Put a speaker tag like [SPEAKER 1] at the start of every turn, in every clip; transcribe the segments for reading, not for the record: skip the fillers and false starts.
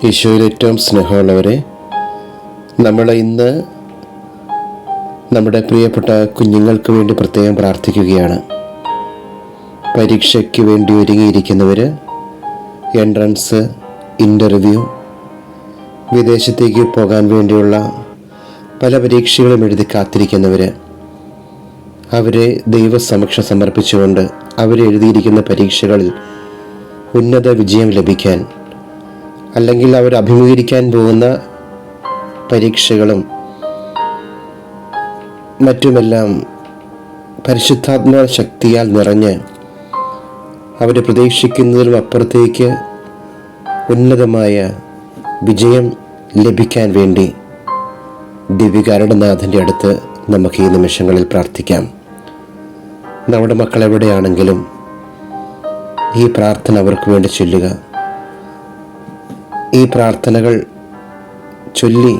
[SPEAKER 1] ഈശോയിൽ ഏറ്റവും സ്നേഹമുള്ളവരെ, നമ്മൾ ഇന്ന് നമ്മുടെ പ്രിയപ്പെട്ട കുഞ്ഞുങ്ങൾക്ക് വേണ്ടി പ്രത്യേകം പ്രാർത്ഥിക്കുകയാണ്. പരീക്ഷയ്ക്ക് വേണ്ടി ഒരുങ്ങിയിരിക്കുന്നവർ, എൻട്രൻസ്, ഇൻ്റർവ്യൂ, വിദേശത്തേക്ക് പോകാൻ വേണ്ടിയുള്ള പല പരീക്ഷകളും എഴുതി കാത്തിരിക്കുന്നവർ, അവരെ ദൈവസമക്ഷം സമർപ്പിച്ചുകൊണ്ട് അവരെഴുതിയിരിക്കുന്ന പരീക്ഷകളിൽ ഉന്നത വിജയം ലഭിക്കാൻ, അല്ലെങ്കിൽ അവർ അഭിമുഖീകരിക്കാൻ പോകുന്ന പരീക്ഷകളും മറ്റുമെല്ലാം പരിശുദ്ധാത്മ ശക്തിയാൽ നിറഞ്ഞ് അവർ പ്രതീക്ഷിക്കുന്നതിലും അപ്പുറത്തേക്ക് ഉന്നതമായ വിജയം ലഭിക്കാൻ വേണ്ടി ദിവ്യകാരുണ്യനാഥൻ്റെ അടുത്ത് നമുക്ക് ഈ നിമിഷങ്ങളിൽ പ്രാർത്ഥിക്കാം. നമ്മുടെ മക്കൾ എവിടെയാണെങ്കിലും ഈ പ്രാർത്ഥന അവർക്ക് വേണ്ടി ചൊല്ലുക. ഈ പ്രാർത്ഥനകൾ ചൊല്ലി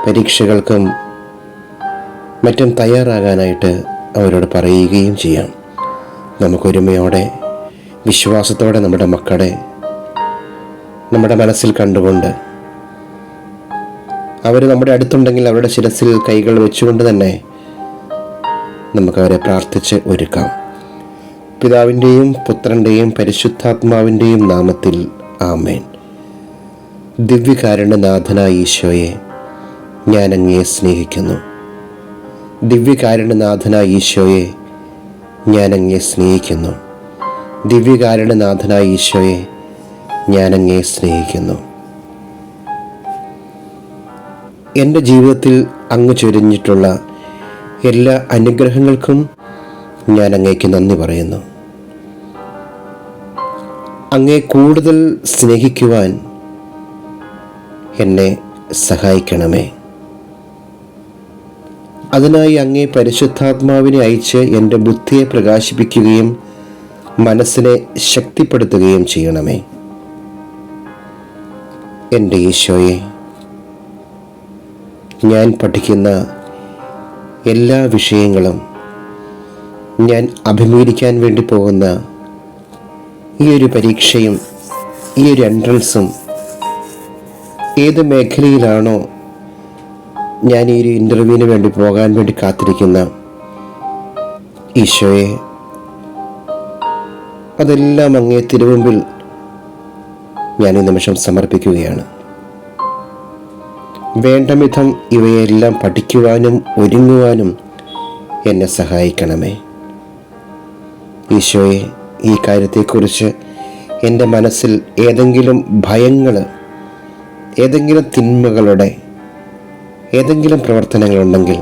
[SPEAKER 1] പരീക്ഷകൾക്കും മറ്റും തയ്യാറാകാനായിട്ട് അവരോട് പറയുകയും ചെയ്യാം. നമുക്കൊരുമയോടെ വിശ്വാസത്തോടെ നമ്മുടെ മക്കളെ നമ്മുടെ മനസ്സിൽ കണ്ടുകൊണ്ട്, അവർ നമ്മുടെ അടുത്തുണ്ടെങ്കിൽ അവരുടെ ശിരസിൽ കൈകൾ വെച്ചുകൊണ്ട് തന്നെ നമുക്കവരെ പ്രാർത്ഥിച്ച് ഒരുക്കാം. പിതാവിൻ്റെയും പുത്രൻ്റെയും പരിശുദ്ധാത്മാവിൻ്റെയും നാമത്തിൽ ആമേൻ. ദിവ്യകാരുണ്യനാഥനായ ഈശോയെ, ഞാൻ അങ്ങയെ സ്നേഹിക്കുന്നു. ദിവ്യകാരുണ്യനാഥനായ ഈശോയെ, ഞാൻ അങ്ങയെ സ്നേഹിക്കുന്നു. ദിവ്യകാരുണ്യനാഥനായ ഈശോയെ, ഞാൻ അങ്ങയെ സ്നേഹിക്കുന്നു. എൻ്റെ ജീവിതത്തിൽ അങ്ങ് ചൊരിഞ്ഞിട്ടുള്ള എല്ലാ അനുഗ്രഹങ്ങൾക്കും ഞാൻ അങ്ങേക്ക് നന്ദി പറയുന്നു. അങ്ങേ കൂടുതൽ സ്നേഹിക്കുവാൻ എന്നെ സഹായിക്കണമേ. അതിനായി അങ്ങേ പരിശുദ്ധാത്മാവിനെ അയച്ച് എൻ്റെ ബുദ്ധിയെ പ്രകാശിപ്പിക്കുകയും മനസ്സിനെ ശക്തിപ്പെടുത്തുകയും ചെയ്യണമേ. എൻ്റെ ഈശോയെ, ഞാൻ പഠിക്കുന്ന എല്ലാ വിഷയങ്ങളും, ഞാൻ അഭിമുഖീകരിക്കാൻ വേണ്ടി പോകുന്ന ഈ ഒരു പരീക്ഷയും ഈ ഒരു എൻട്രൻസും, ഏത് മേഖലയിലാണോ ഞാൻ ഈ ഒരു ഇൻ്റർവ്യൂവിന് വേണ്ടി പോകാൻ വേണ്ടി കാത്തിരിക്കുന്ന ഈശോയെ, അതെല്ലാം അങ്ങേ തിരുമുമ്പിൽ ഞാൻ ഈ നിമിഷം സമർപ്പിക്കുകയാണ്. വേണ്ട വിധം ഇവയെല്ലാം പഠിക്കുവാനും ഒരുങ്ങുവാനും എന്നെ സഹായിക്കണമേ. ഈശോയെ, ഈ കാര്യത്തെക്കുറിച്ച് എൻ്റെ മനസ്സിൽ ഏതെങ്കിലും ഭയങ്ങൾ, ഏതെങ്കിലും തിന്മകളുടെ ഏതെങ്കിലും പ്രവർത്തനങ്ങളുണ്ടെങ്കിൽ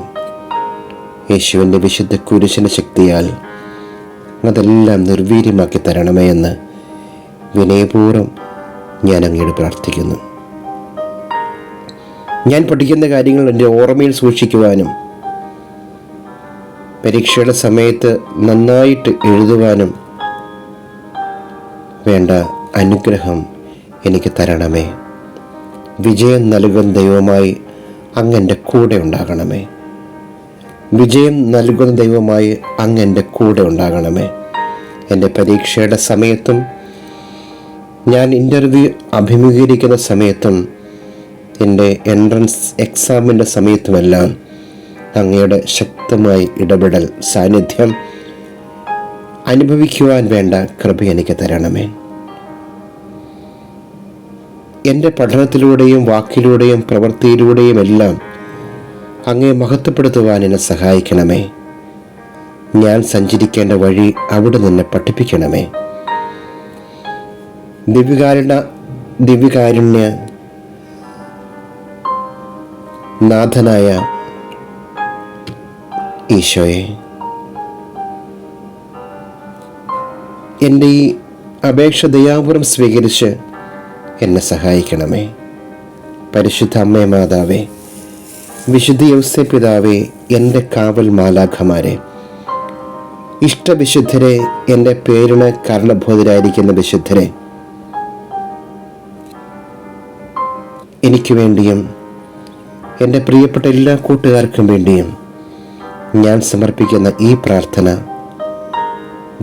[SPEAKER 1] യേശുവിൻ്റെ വിശുദ്ധ കുരിശിൻ്റെ ശക്തിയാൽ അതെല്ലാം നിർവീര്യമാക്കി തരണമേ എന്ന് വിനയപൂർവ്വം ഞാൻ അങ്ങയോട് പ്രാർത്ഥിക്കുന്നു. ഞാൻ പഠിക്കുന്ന കാര്യങ്ങൾ എൻ്റെ ഓർമ്മയിൽ സൂക്ഷിക്കുവാനും പരീക്ഷയുടെ സമയത്ത് നന്നായിട്ട് എഴുതുവാനും വേണ്ട അനുഗ്രഹം എനിക്ക് തരണമേ. വിജയം നൽകുന്ന ദൈവമായി അങ്ങെൻ്റെ കൂടെ ഉണ്ടാകണമേ. വിജയം നൽകുന്ന ദൈവമായി അങ്ങെൻ്റെ കൂടെ ഉണ്ടാകണമേ. എൻ്റെ പരീക്ഷയുടെ സമയത്തും, ഞാൻ ഇൻ്റർവ്യൂ അഭിമുഖീകരിക്കുന്ന സമയത്തും, എൻ്റെ എൻട്രൻസ് എക്സാമിൻ്റെ സമയത്തുമെല്ലാം അങ്ങയുടെ ശക്തമായ ഇടപെടൽ, സാന്നിധ്യം അനുഭവിക്കുവാൻ വേണ്ട കൃപ എനിക്ക് തരണമേ. എൻ്റെ പഠനത്തിലൂടെയും വാക്കിലൂടെയും പ്രവൃത്തിയിലൂടെയും എല്ലാം അങ്ങയെ മഹത്വപ്പെടുത്തുവാൻ എന്നെ സഹായിക്കണമേ. ഞാൻ സഞ്ചരിക്കേണ്ട വഴി അവിടെ നിന്ന് പഠിപ്പിക്കണമേ. ദിവ്യകാരുണ്യ നാഥനായ ഈശോയെ, എൻ്റെ ഈ അപേക്ഷ ദയാപൂർവം സ്വീകരിച്ച് എന്നെ സഹായിക്കണമേ. പരിശുദ്ധ അമ്മേ മാതാവേ, വിശുദ്ധ യൗസേ പിതാവേ, എൻ്റെ കാവൽ മാലാഖമാരെ, ഇഷ്ടവിശുദ്ധരെ, എൻ്റെ പേരിന് കാരണബോധരായിരിക്കുന്ന വിശുദ്ധരെ, എനിക്ക് വേണ്ടിയും എൻ്റെ പ്രിയപ്പെട്ട എല്ലാ കൂട്ടുകാർക്കും വേണ്ടിയും ഞാൻ സമർപ്പിക്കുന്ന ഈ പ്രാർത്ഥന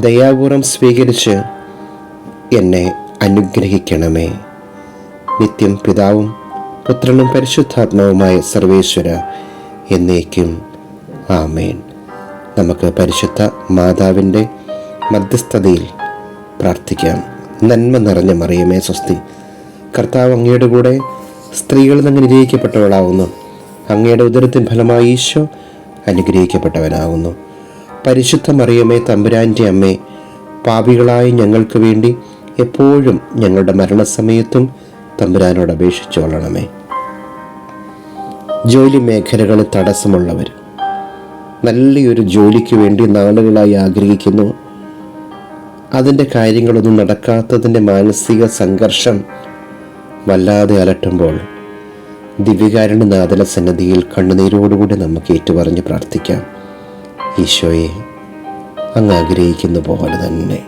[SPEAKER 1] ദയാപൂർവം സ്വീകരിച്ച് എന്നെ അനുഗ്രഹിക്കണമേ. നിത്യം പിതാവും പുത്രനും പരിശുദ്ധാത്മാവുമായ സർവേശ്വര എന്നേക്കും ആമേൻ. നമുക്ക് പരിശുദ്ധ മാതാവിൻ്റെ മധ്യസ്ഥതയിൽ പ്രാർത്ഥിക്കാം. നന്മ നിറഞ്ഞ മറിയമേ സ്വസ്തി, കർത്താവ് അങ്ങയുടെ കൂടെ സ്ത്രീകളിൽ നിന്ന് അനുഗ്രഹിക്കപ്പെട്ടവളാവുന്നു. അങ്ങയുടെ ഉദരത്തിൻ ഫലമായി ഈശോ അനുഗ്രഹിക്കപ്പെട്ടവനാകുന്നു. പരിശുദ്ധ മറിയമേ തമ്പുരാൻ്റെ അമ്മേ, പാപികളായ ഞങ്ങൾക്ക് വേണ്ടി എപ്പോഴും ഞങ്ങളുടെ മരണസമയത്തും തമ്പുരാനോട് അപേക്ഷിച്ചു കൊള്ളണമേ. ജോലി മേഖലകളിൽ തടസ്സമുള്ളവർ നല്ലൊരു ജോലിക്ക് വേണ്ടി നാളുകളായി ആഗ്രഹിക്കുന്നു. അതിൻ്റെ കാര്യങ്ങളൊന്നും നടക്കാത്തതിൻ്റെ മാനസിക സംഘർഷം വല്ലാതെ അലട്ടുമ്പോൾ ദിവ്യകാരുണ്യനാഥന സന്നിധിയിൽ കണ്ണുനീരോടുകൂടി നമുക്ക് ഏറ്റുപറഞ്ഞ് പ്രാർത്ഥിക്കാം. ഈശോയെ, അങ്ങ് ആഗ്രഹിക്കുന്ന പോലെ തന്നെ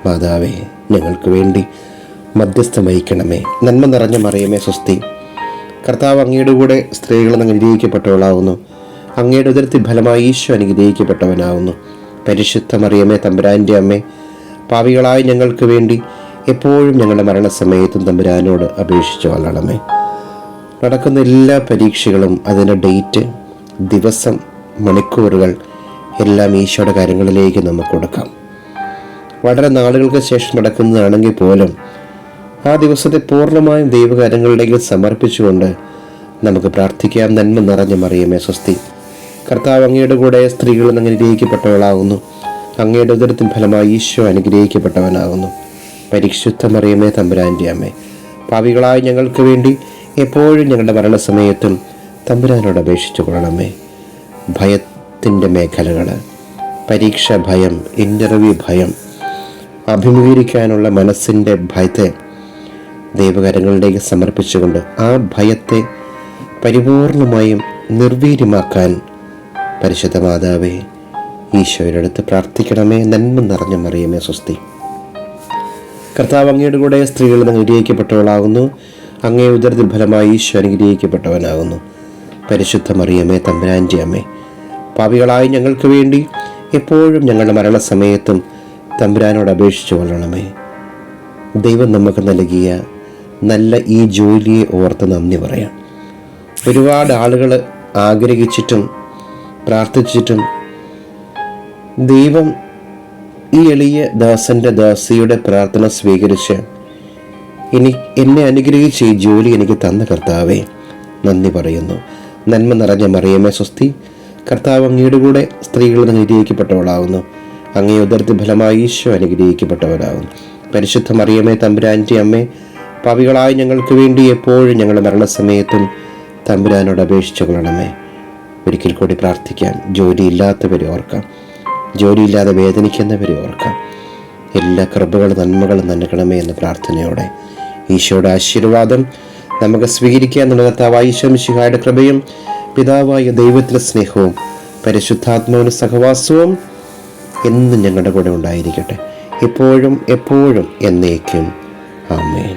[SPEAKER 1] മാതാവേ, ഞങ്ങൾക്ക് വേണ്ടി മധ്യസ്ഥം വഹിക്കണമേ. നന്മ നിറഞ്ഞ മറിയമേ സ്വസ്തി, കർത്താവ് അങ്ങയുടെ കൂടെ സ്ത്രീകളിൽ നിന്ന് അനുഗ്രഹിക്കപ്പെട്ടവളാവുന്നു. അങ്ങയുടെ ഉദരത്തിൽ ഫലമായി ഈശോ അനുഗ്രഹിക്കപ്പെട്ടവനാവുന്നു. പരിശുദ്ധ മറിയമേ തമ്പുരാൻ്റെ അമ്മേ, പാപികളായ ഞങ്ങൾക്ക് വേണ്ടി എപ്പോഴും ഞങ്ങളുടെ മരണസമയത്തും തമ്പുരാനോട് അപേക്ഷിച്ചു കൊള്ളണമേ. നടക്കുന്ന എല്ലാ പരീക്ഷകളും, അതിൻ്റെ ഡേറ്റ്, ദിവസം, മണിക്കൂറുകൾ എല്ലാം ഈശോയുടെ കാര്യങ്ങളിലേക്ക് നമുക്ക് കൊടുക്കാം. വളരെ നാളുകൾക്ക് ശേഷം നടക്കുന്നതാണെങ്കിൽ പോലും ആ ദിവസത്തെ പൂർണ്ണമായും ദൈവകാര്യങ്ങളിലേക്ക് സമർപ്പിച്ചുകൊണ്ട് നമുക്ക് പ്രാർത്ഥിക്കാം. നന്മ നിറഞ്ഞ മറിയമേ സ്വസ്തി, കർത്താവ് അങ്ങയുടെ കൂടെ സ്ത്രീകളിൽ നിന്ന് അനുഗ്രഹിക്കപ്പെട്ടവളാകുന്നു. അങ്ങയുടെ ഉദരത്തിൻ ഫലമായി ഈശോ അനുഗ്രഹിക്കപ്പെട്ടവനാകുന്നു. പരിശുദ്ധ മറിയമേ തമ്പുരാൻ്റെ അമ്മേ, പാപികളായ ഞങ്ങൾക്ക് വേണ്ടി എപ്പോഴും ഞങ്ങളുടെ മരണസമയത്തും തമ്പുരാനോട് അപേക്ഷിച്ചു കൊള്ളണമേ. ഭയത്തിൻ്റെ മേഖലകൾ, പരീക്ഷ ഭയം, ഇൻ്റർവ്യൂ ഭയം, അഭിമുഖീകരിക്കാനുള്ള മനസ്സിൻ്റെ ഭയത്തെ ദൈവകരങ്ങളിലേക്ക് സമർപ്പിച്ചുകൊണ്ട് ആ ഭയത്തെ പരിപൂർണമായും നിർവീര്യമാക്കാൻ പരിശുദ്ധ മാതാവേ ഈശോയുടെ അടുത്ത് പ്രാർത്ഥിക്കണമേ. നന്മ നിറഞ്ഞ മറിയമേ സ്വസ്തി, കർത്താവ് അങ്ങയുടെ കൂടെ സ്ത്രീകളിൽ നിന്ന് അനുഗ്രഹിക്കപ്പെട്ടവളാകുന്നു. അങ്ങേ ഉദരത്തിൽ ഫലമായി ഈശോ അനുഗ്രഹിക്കപ്പെട്ടവനാകുന്നു. പരിശുദ്ധ മറിയമേ തമ്പുരാൻ്റെ അമ്മേ, പാപികളായ ഞങ്ങൾക്ക് വേണ്ടി എപ്പോഴും ഞങ്ങളുടെ മരണസമയത്തും തമ്പുരാനോട് അപേക്ഷിച്ചു കൊള്ളണമേ. ദൈവം നമുക്ക് നൽകിയ നല്ല ഈ ജോലിയെ ഓർത്ത് നന്ദി പറയാം. ഒരുപാട് ആളുകൾ ആഗ്രഹിച്ചിട്ടും പ്രാർത്ഥിച്ചിട്ടും ദൈവം ഈ എളിയ ദാസിയുടെ പ്രാർത്ഥന സ്വീകരിച്ച് എന്നെ അനുഗ്രഹിച്ച് ഈ ജോലി എനിക്ക് തന്ന കർത്താവേ നന്ദി പറയുന്നു. നന്മ നിറഞ്ഞ മറിയമേ സ്വസ്തി, കർത്താവ് അങ്ങയുടെ കൂടെ സ്ത്രീകളിൽ നിന്ന് അനുഗ്രഹിക്കപ്പെട്ടവളാകുന്നു. അങ്ങേ ഉദരത്തിൽ ഫലമായി ഈശോ അനുഗ്രഹിക്കപ്പെട്ടവരാകുന്നു. പരിശുദ്ധ മറിയമേ തമ്പുരാൻ്റെ അമ്മേ, പാപികളായ ഞങ്ങൾക്ക് വേണ്ടി എപ്പോഴും ഞങ്ങളുടെ മരണസമയത്തും തമ്പുരാനോട് അപേക്ഷിച്ചു കൊള്ളണമേ. ഒരിക്കൽ കൂടി പ്രാർത്ഥിക്കാം. ജോലിയില്ലാത്തവരെ ഓർക്കാം, ജോലിയില്ലാതെ വേദനിക്കുന്നവരെ ഓർക്കാം. എല്ലാ കൃപകളും നന്മകളും നൽകണമേ എന്ന പ്രാർത്ഥനയോടെ ഈശോയുടെ ആശീർവാദം നമുക്ക് സ്വീകരിക്കുക എന്നുള്ള കർത്താവായ ഈശോ മിശിഹായുടെ കൃപയും പിതാവായ ദൈവത്തിൻ്റെ സ്നേഹവും പരിശുദ്ധാത്മാവിൻ്റെ സഹവാസവും എന്നും ഞങ്ങളുടെ കൂടെ ഉണ്ടായിരിക്കട്ടെ, എപ്പോഴും എപ്പോഴും എന്നേക്കും. ആമേൻ.